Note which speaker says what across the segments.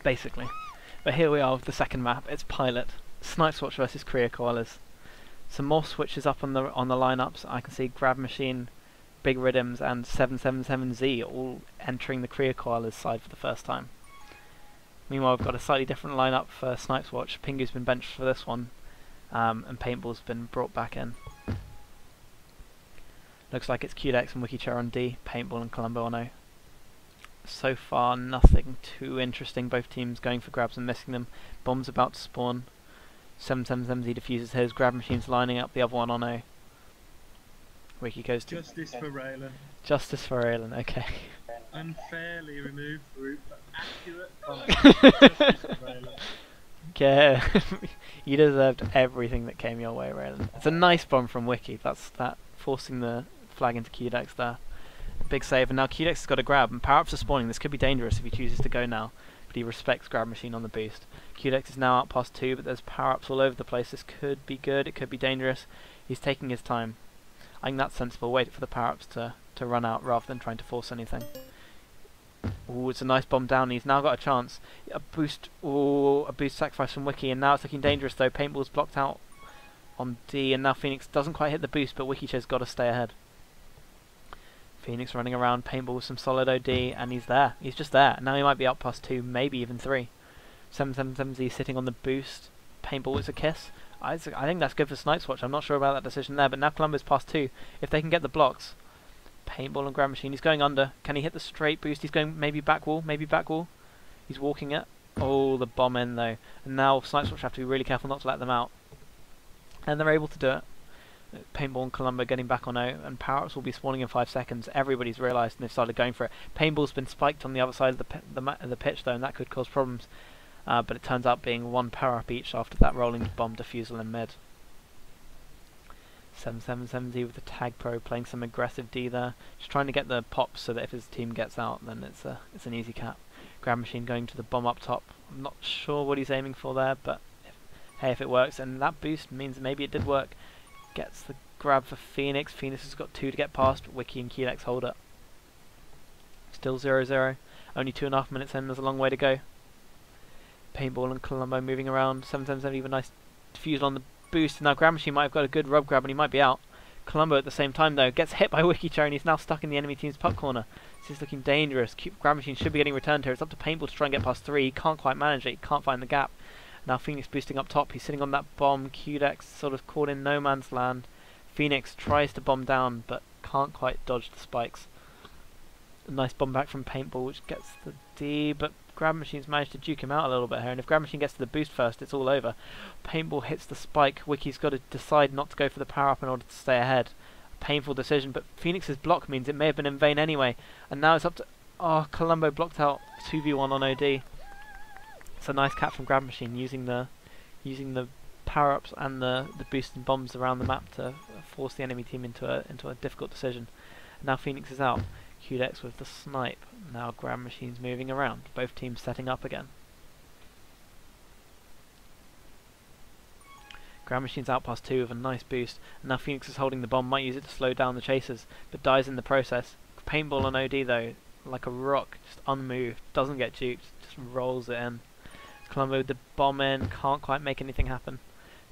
Speaker 1: basically. But here we are with the second map. It's Pilot. Snipe Watch versus Korea Koalas. Some more switches up on the lineups. I can see Grab Machine, Big Rhythms, and 777Z all entering the Korea Koalas side for the first time. Meanwhile, we've got a slightly different lineup for Snipes Watch. Pingu's been benched for this one, and Paintball's been brought back in. Looks like it's QDex and WikiChair on D, Paintball and Colombo on O. So far, nothing too interesting. Both teams going for grabs and missing them. Bombs about to spawn. 777Z diffuses his. Grab Machine's lining up the other one on O. Wiki goes to...
Speaker 2: Justice for Raylan.
Speaker 1: Justice for Raylan, okay.
Speaker 2: Unfairly removed group, but accurate comment. Justice for Raylan.
Speaker 1: Okay. You deserved everything that came your way, Raylan. It's a nice bomb from Wiki. That's that forcing the flag into QDex there. Big save, and now QDex has got a grab, and power-ups are spawning. This could be dangerous if he chooses to go now, but he respects Grab Machine on the boost. QDex is now out past 2, but there's power-ups all over the place. This could be good, it could be dangerous. He's taking his time. I think that's sensible. Wait for the power-ups to run out rather than trying to force anything. Ooh, it's a nice bomb down. He's now got a chance. A boost sacrifice from Wiki, and now it's looking dangerous though. Paintball's blocked out on D, and now Phoenix doesn't quite hit the boost, but WikiChair's got to stay ahead. Phoenix running around, Paintball with some solid OD, and he's there. He's just there. Now he might be up past 2, maybe even 3. 777Z sitting on the boost. Paintball is a kiss. I think that's good for Snipes Watch. I'm not sure about that decision there, but now Columbo's past 2. If they can get the blocks. Paintball and Grab Machine. He's going under. Can he hit the straight boost? He's going maybe back wall, maybe back wall. He's walking it. Oh, the bomb in though. And now Snipes Watch have to be really careful not to let them out. And they're able to do it. Paintball and Colombo getting back on O, and power-ups will be spawning in 5 seconds. Everybody's realised and they've started going for it. Paintball's been spiked on the other side of the pitch though, and that could cause problems. But it turns out being 1 power-up each after that rolling bomb defusal in mid. 777Z with the tag pro playing some aggressive D there, just trying to get the pops so that if his team gets out, then it's an easy cap. Grab Machine going to the bomb up top. I'm not sure what he's aiming for there, but hey, if it works, and that boost means maybe it did work. Gets the grab for Phoenix. Phoenix has got 2 to get past. Wiki and QDex hold it. Still 0-0. Only 2.5 minutes in. There's a long way to go. Paintball and Colombo moving around. 777 even nice defusal on the boost. And now Grab Machine might have got a good rub grab and he might be out. Colombo at the same time though gets hit by WikiChair and he's now stuck in the enemy team's puck corner. This is looking dangerous. Grab Machine should be getting returned here. It's up to Paintball to try and get past 3. He can't quite manage it. He can't find the gap. Now Phoenix boosting up top. He's sitting on that bomb. QDex sort of caught in no man's land. Phoenix tries to bomb down but can't quite dodge the spikes. A nice bomb back from Paintball which gets the D, but Grab Machine's managed to duke him out a little bit here, and if Grab Machine gets to the boost first it's all over. Paintball hits the spike. Wiki's got to decide not to go for the power up in order to stay ahead. A painful decision, but Phoenix's block means it may have been in vain anyway, and now it's up to... Oh, Colombo blocked out 2v1 on OD. It's a nice cap from Grab Machine using the power-ups and the boost and bombs around the map to force the enemy team into a difficult decision. And now Phoenix is out. QDex with the snipe. Now Grab Machine's moving around. Both teams setting up again. Grab Machine's out past 2 with a nice boost. And now Phoenix is holding the bomb. Might use it to slow down the chasers, but dies in the process. Paintball on OD though, like a rock, just unmoved. Doesn't get duped. Just rolls it in. Colombo with the bomb in, can't quite make anything happen.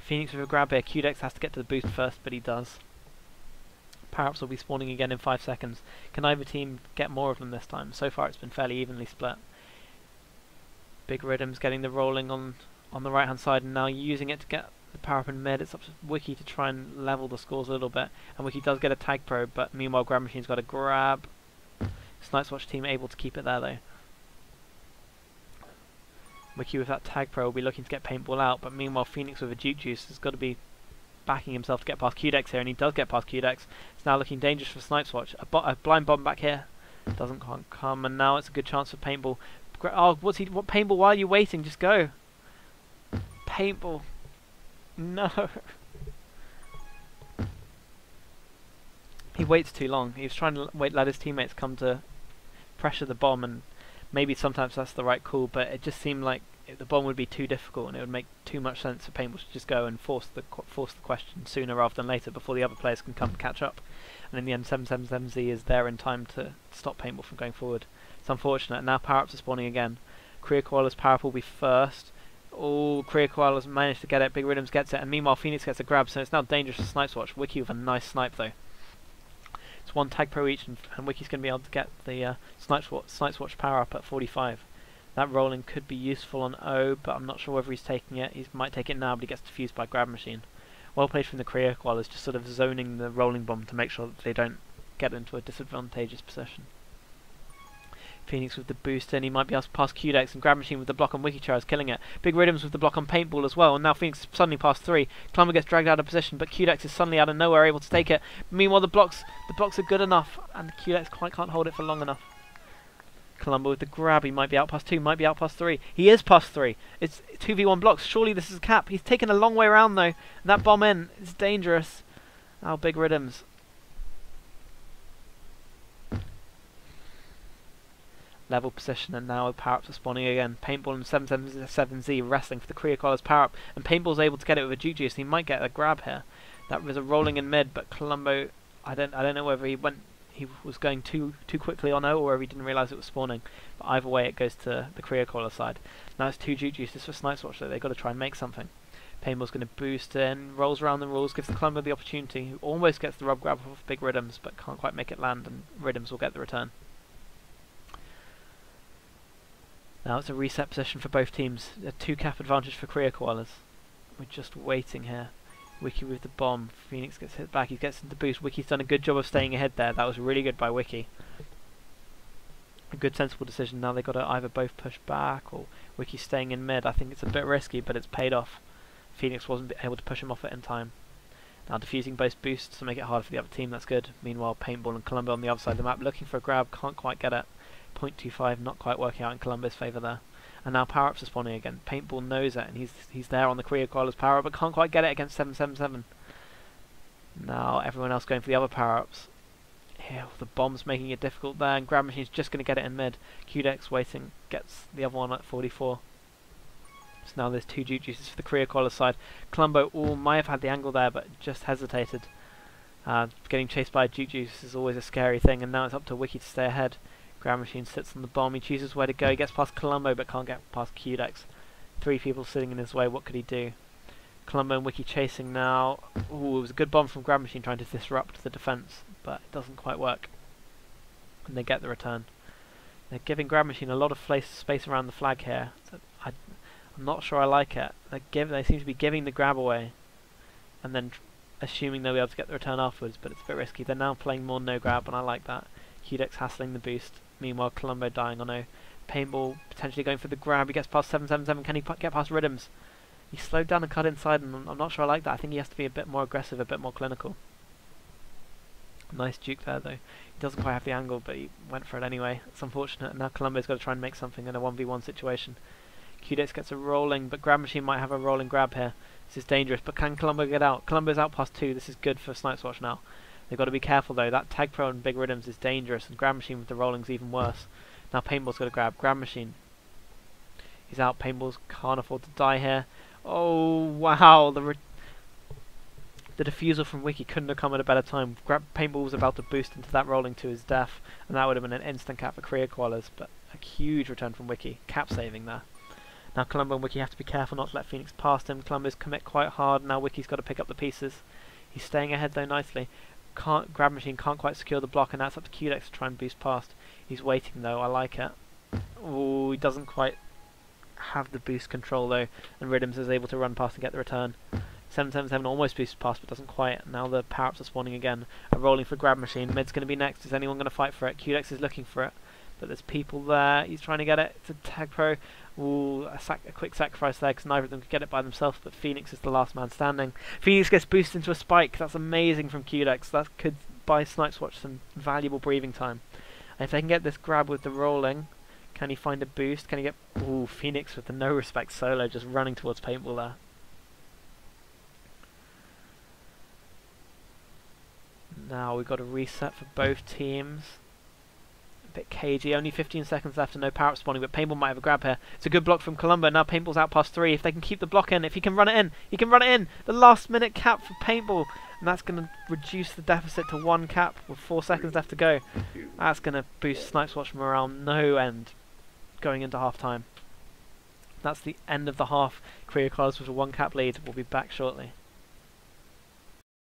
Speaker 1: Phoenix with a grab here. QDex has to get to the boost first, but he does. Power-ups will be spawning again in 5 seconds. Can either team get more of them this time? So far it's been fairly evenly split. Big Rhythms getting the rolling on the right hand side and now using it to get the power-up in mid. It's up to Wiki to try and level the scores a little bit. And Wiki does get a tag probe, but meanwhile Grab Machine's got a grab. Snipes Watch team able to keep it there though. Wiki with that tag pro will be looking to get Paintball out, but meanwhile Phoenix with a Duke Juice has got to be backing himself to get past QDex here, and he does get past QDex. It's now looking dangerous for Snipes Watch. A blind bomb back here doesn't come, and now it's a good chance for Paintball. Oh, what Paintball? Why are you waiting? Just go. Paintball. No. He waits too long. He was trying to let his teammates come to pressure the bomb, and maybe sometimes that's the right call, but it just seemed like the bomb would be too difficult and it would make too much sense for Paintball to just go and force the question sooner rather than later before the other players can come catch up. And in the end 777Z is there in time to stop Paintball from going forward. It's unfortunate. Now power-ups are spawning again. Career Koala's power up will be first. Oh, Career Koala's managed to get it. Big Rhythms gets it, and meanwhile Phoenix gets a grab, so it's now dangerous for Snipes Watch. Wiki with a nice snipe though. It's one tag pro each, and Wiki's going to be able to get the Snipes Watch power up at 45. That rolling could be useful on O, but I'm not sure whether he's taking it. He might take it now, but he gets defused by Grab Machine. Well played from the Career Koalas, just sort of zoning the rolling bomb to make sure that they don't get into a disadvantageous position. Phoenix with the boost in, he might be able to pass Q-Dex, and Grab Machine with the block on Wiki is killing it. Big Rhythms with the block on Paintball as well, and now Phoenix suddenly past 3. Climber gets dragged out of position, but Q-Dex is suddenly out of nowhere able to take it. Meanwhile the blocks are good enough, and Q-Dex quite can't hold it for long enough. Columbo with the grab, he might be out past 2, might be out past 3. He is past 3. It's 2v1 blocks, surely this is a cap. He's taken a long way around though, and that bomb in is dangerous. Now Big Rhythms. Level position, and now power-ups are spawning again. Paintball and 777Z wrestling for the Career Koala's power-up, and Paintball's able to get it with a Juke Juice, and he might get a grab here. That was a rolling in mid, but Columbo, I don't know whether he was going too quickly on O, or whether he didn't realise it was spawning. But either way, it goes to the Career Koala side. Now it's 2 Juke Juices for Snipes Watch, so they've got to try and make something. Paintball's going to boost in, rolls around the rules, gives the Columbo the opportunity, who almost gets the rub grab off Big Rhythms, but can't quite make it land, and Rhythms will get the return. Now it's a reset position for both teams. A 2 cap advantage for Career Koalas. We're just waiting here. Wiki with the bomb. Phoenix gets hit back. He gets into boost. Wiki's done a good job of staying ahead there. That was really good by Wiki. A good sensible decision. Now they've got to either both push back or Wiki staying in mid. I think it's a bit risky, but it's paid off. Phoenix wasn't able to push him off it in time. Now defusing both boosts to make it harder for the other team. That's good. Meanwhile, Paintball and Columbo on the other side of the map looking for a grab. Can't quite get it. 0.25 not quite working out in Columbo's favour there. And now power-ups are spawning again. Paintball knows it, and he's there on the Career Koala's power-up, but can't quite get it against 777. Now everyone else going for the other power-ups. Here, the bomb's making it difficult there, and Grab Machine's just going to get it in mid. Q-Dex waiting, gets the other one at 44. So now there's 2 Juke Juices for the Career Koala's side. Columbo might have had the angle there, but just hesitated. Getting chased by a Juke Juice is always a scary thing, and now it's up to Wiki to stay ahead. Grab Machine sits on the bomb, he chooses where to go, he gets past Columbo but can't get past Q-Dex. 3 people sitting in his way, what could he do? Columbo and Wiki chasing now. Ooh, it was a good bomb from Grab Machine trying to disrupt the defence, but it doesn't quite work. And they get the return. They're giving Grab Machine a lot of space around the flag here. So I'm not sure I like it. They seem to be giving the grab away, and then assuming they'll be able to get the return afterwards, but it's a bit risky. They're now playing more no grab, and I like that. Q-Dex hassling the boost. Meanwhile, Columbo dying on O. Paintball potentially going for the grab. He gets past 777. Can he get past Rhythms? He slowed down and cut inside, and I'm not sure I like that. I think he has to be a bit more aggressive, a bit more clinical. Nice juke there, though. He doesn't quite have the angle, but he went for it anyway. It's unfortunate. And now Columbo's got to try and make something in a 1v1 situation. Q-Dex gets a rolling, but Grab Machine might have a rolling grab here. This is dangerous, but can Columbo get out? Columbo's out past 2. This is good for Snipes Watch now. They've got to be careful though, that Tag Pro and Big Rhythms is dangerous, and Grab Machine with the rolling's even worse. Now Paintball's got to grab Machine. He's out, Paintball's can't afford to die here. Oh wow, the defusal from Wiki couldn't have come at a better time. Paintball was about to boost into that rolling to his death, and that would have been an instant cap for Career Koalas, but a huge return from Wiki, cap saving there. Now Columbo and Wiki have to be careful not to let Phoenix past him. Columbo's commit quite hard, now Wiki's got to pick up the pieces. He's staying ahead though nicely. Grab Machine can't quite secure the block, and that's up to Q-Dex to try and boost past. He's waiting though, I like it. Oh, he doesn't quite have the boost control though, and Rhythms is able to run past and get the return. 777 almost boosts past, but doesn't quite. Now the power-ups are spawning again. A rolling for Grab Machine. Mid's going to be next. Is anyone going to fight for it? Q-Dex is looking for it, but there's people there. He's trying to get it. It's a Tag Pro. Ooh, a quick sacrifice there because neither of them could get it by themselves, but Phoenix is the last man standing. Phoenix gets boosted into a spike. That's amazing from Q-Dex. That could buy Snipes Watch some valuable breathing time. And if they can get this grab with the rolling, can he find a boost? Can he get... Ooh, Phoenix with the no respect solo just running towards Paintball there. Now we've got a reset for both teams. A bit cagey, only 15 seconds left and no power up spawning, but Paintball might have a grab here. It's a good block from Columbo. Now Paintball's out past 3. If they can keep the block in, if he can run it in, he can run it in! The last minute cap for Paintball, and that's going to reduce the deficit to 1 cap with 4 seconds left to go. That's going to boost Snipes Watch morale no end going into half time. that's the end of the half. Korea Cars with a 1 cap lead. We'll be back shortly.